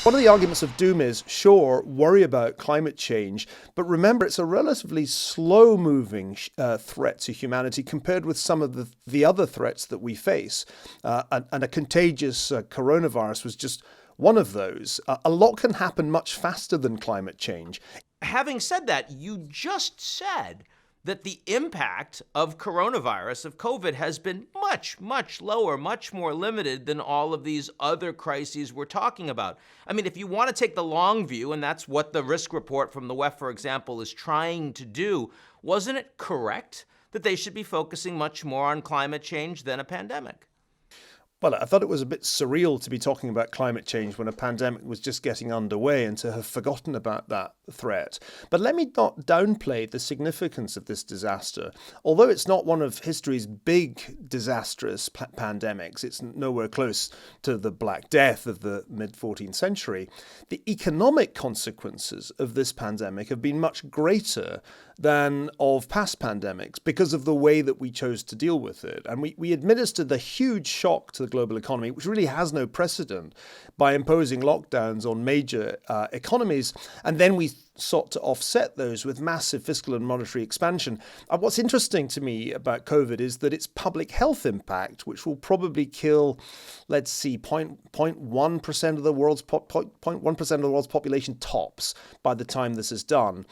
One of the arguments of doom is, sure, worry about climate change, but remember it's a relatively slow-moving threat to humanity compared with some of the other threats that we face. And a contagious coronavirus was just one of those. A lot can happen much faster than climate change. Having said that, you just said that the impact of coronavirus, of COVID, has been much, much lower, much more limited than all of these other crises we're talking about. I mean, if you want to take the long view, and that's what the risk report from the WEF, for example, is trying to do, wasn't it correct that they should be focusing much more on climate change than a pandemic? Well, I thought it was a bit surreal to be talking about climate change when a pandemic was just getting underway and to have forgotten about that threat. But let me not downplay the significance of this disaster. Although it's not one of history's big disastrous pandemics, it's nowhere close to the Black Death of the mid-14th century, the economic consequences of this pandemic have been much greater than of past pandemics because of the way that we chose to deal with it. And we administered the huge shock to the global economy, which really has no precedent, by imposing lockdowns on major economies. And then we sought to offset those with massive fiscal and monetary expansion. And what's interesting to me about COVID is that its public health impact, which will probably kill, let's see, 0.1% of the world's 0.1% of the world's population tops by the time this is done,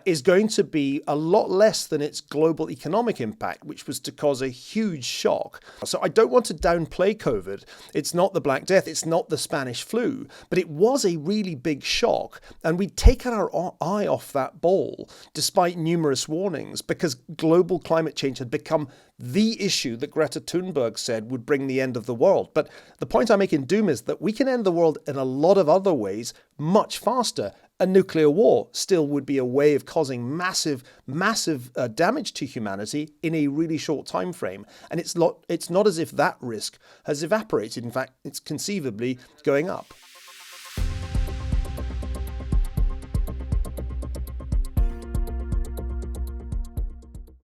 is going to be a lot less than its global economic impact, which was to cause a huge shock. So I don't want to downplay COVID. It's not the Black Death, it's not the Spanish flu, but it was a really big shock, and we'd taken our eye off that ball despite numerous warnings because global climate change had become the issue that Greta Thunberg said would bring the end of the world. But the point I make in Doom is that we can end the world in a lot of other ways much faster. A nuclear war still would be a way of causing massive damage to humanity in a really short time frame. And it's not as if that risk has evaporated. In fact, it's conceivably going up.